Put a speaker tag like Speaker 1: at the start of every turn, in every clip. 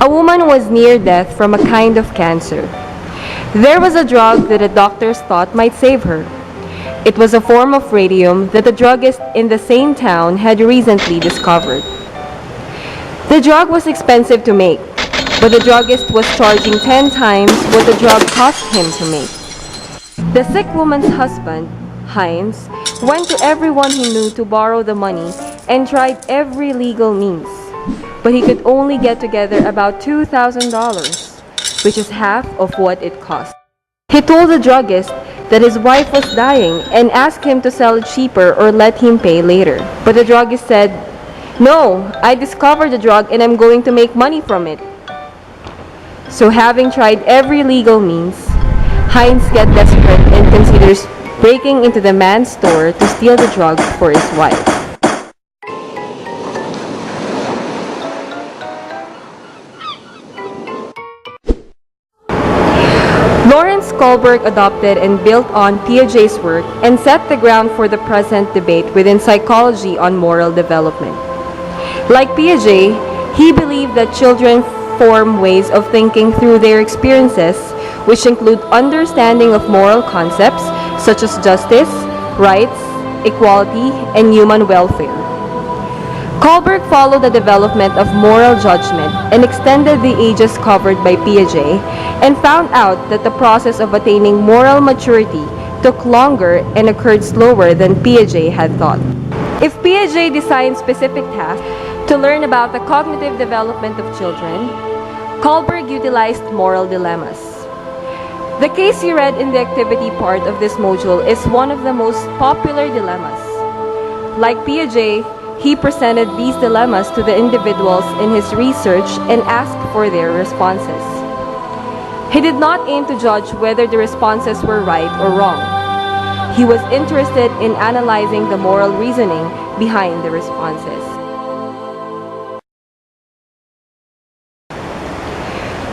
Speaker 1: A woman was near death from a kind of cancer. There was a drug that the doctors thought might save her. It was a form of radium that the druggist in the same town had recently discovered. The drug was expensive to make, but the druggist was charging 10 times what the drug cost him to make. The sick woman's husband, Heinz, went to everyone he knew to borrow the money and tried every legal means, but he could only get together about $2,000, which is half of what it cost. He told the druggist that his wife was dying and asked him to sell it cheaper or let him pay later. But the druggist said, "No, I discovered the drug and I'm going to make money from it." So having tried every legal means, Heinz gets desperate and considers breaking into the man's store to steal the drug for his wife. Kohlberg adopted and built on Piaget's work and set the ground for the present debate within psychology on moral development. Like Piaget, he believed that children form ways of thinking through their experiences, which include understanding of moral concepts such as justice, rights, equality, and human welfare. Kohlberg followed the development of moral judgment and extended the ages covered by Piaget and found out that the process of attaining moral maturity took longer and occurred slower than Piaget had thought. If Piaget designed specific tasks to learn about the cognitive development of children, Kohlberg utilized moral dilemmas. The case you read in the activity part of this module is one of the most popular dilemmas. Like Piaget, he presented these dilemmas to the individuals in his research and asked for their responses. He did not aim to judge whether the responses were right or wrong. He was interested in analyzing the moral reasoning behind the responses.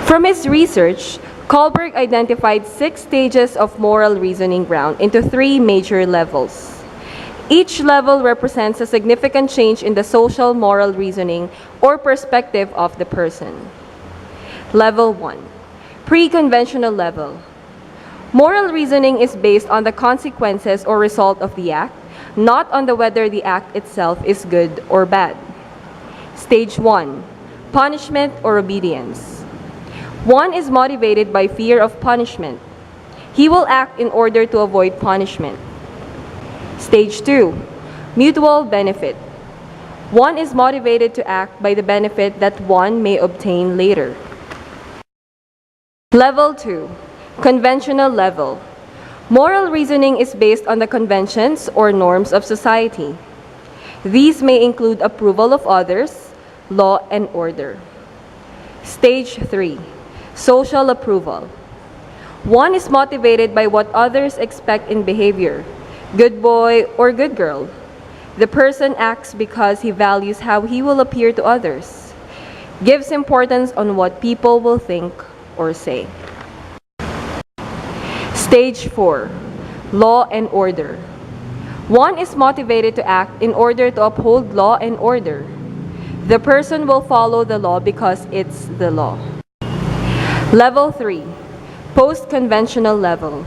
Speaker 1: From his research, Kohlberg identified 6 stages of moral reasoning ground into 3 major levels. Each level represents a significant change in the social moral reasoning or perspective of the person. Level 1. Pre-conventional level. Moral reasoning is based on the consequences or result of the act, not on the whether the act itself is good or bad. Stage 1. Punishment or obedience. One is motivated by fear of punishment. He will act in order to avoid punishment. Stage 2. Mutual benefit. One is motivated to act by the benefit that one may obtain later. Level 2. Conventional level. Moral reasoning is based on the conventions or norms of society. These may include approval of others, law and order. Stage 3. Social approval. One is motivated by what others expect in behavior. Good boy or good girl. The person acts because he values how he will appear to others. Gives importance on what people will think or say. Stage 4. Law and order. One is motivated to act in order to uphold law and order. The person will follow the law because it's the law. Level 3. Post-conventional level.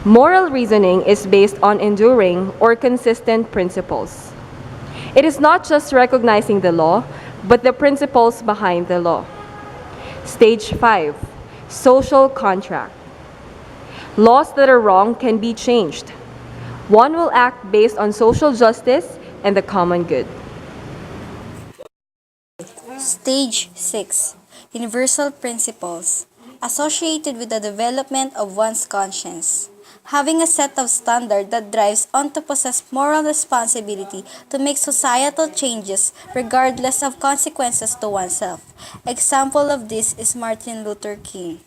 Speaker 1: Moral reasoning is based on enduring or consistent principles. It is not just recognizing the law, but the principles behind the law. Stage 5. Social contract. Laws that are wrong can be changed. One will act based on social justice and the common good.
Speaker 2: Stage 6. Universal principles. Associated with the development of one's conscience. Having a set of standards that drives on to possess moral responsibility to make societal changes regardless of consequences to oneself. Example of this is Martin Luther King.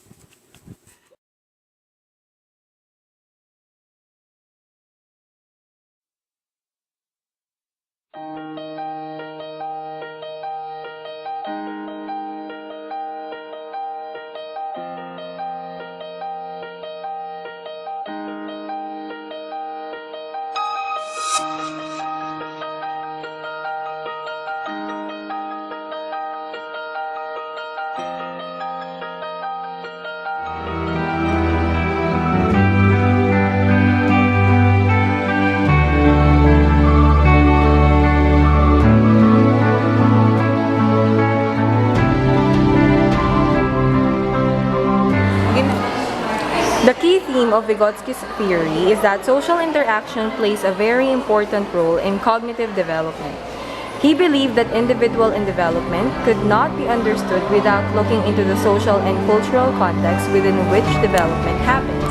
Speaker 1: theme of Vygotsky's theory is that social interaction plays a very important role in cognitive development. He believed that individual in development could not be understood without looking into the social and cultural context within which development happens.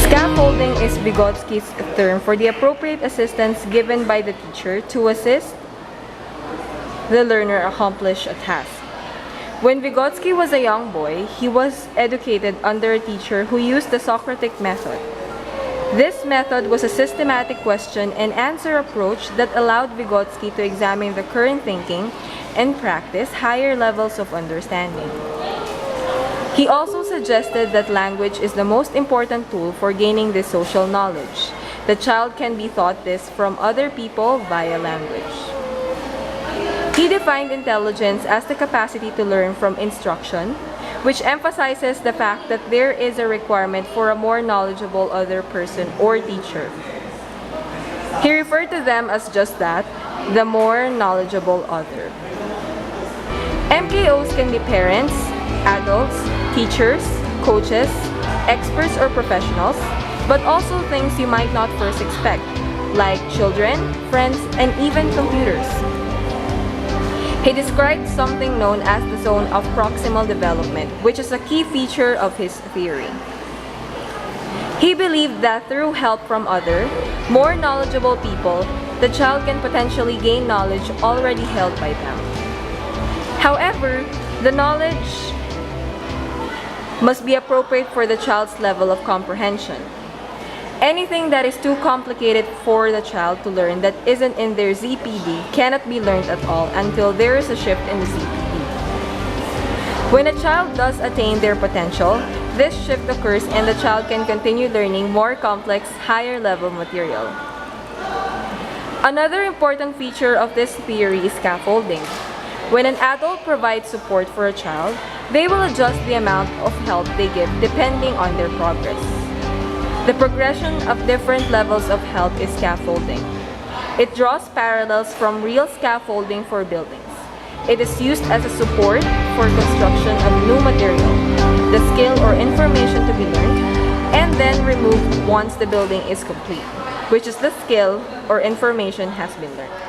Speaker 1: Scaffolding is Vygotsky's term for the appropriate assistance given by the teacher to assist the learner accomplish a task. When Vygotsky was a young boy, he was educated under a teacher who used the Socratic method. This method was a systematic question and answer approach that allowed Vygotsky to examine the current thinking and practice higher levels of understanding. He also suggested that language is the most important tool for gaining this social knowledge. The child can be taught this from other people via language. He defined intelligence as the capacity to learn from instruction, which emphasizes the fact that there is a requirement for a more knowledgeable other person or teacher. He referred to them as just that, the more knowledgeable other. MKOs can be parents, adults, teachers, coaches, experts or professionals, but also things you might not first expect, like children, friends, and even computers. He described something known as the zone of proximal development, which is a key feature of his theory. He believed that through help from other, more knowledgeable people, the child can potentially gain knowledge already held by them. However, the knowledge must be appropriate for the child's level of comprehension. Anything that is too complicated for the child to learn that isn't in their ZPD cannot be learned at all until there is a shift in the ZPD. When a child does attain their potential, this shift occurs and the child can continue learning more complex, higher level material. Another important feature of this theory is scaffolding. When an adult provides support for a child, they will adjust the amount of help they give depending on their progress. The progression of different levels of help is scaffolding. It draws parallels from real scaffolding for buildings. It is used as a support for construction of new material, the skill or information to be learned, and then removed once the building is complete, which is the skill or information has been learned.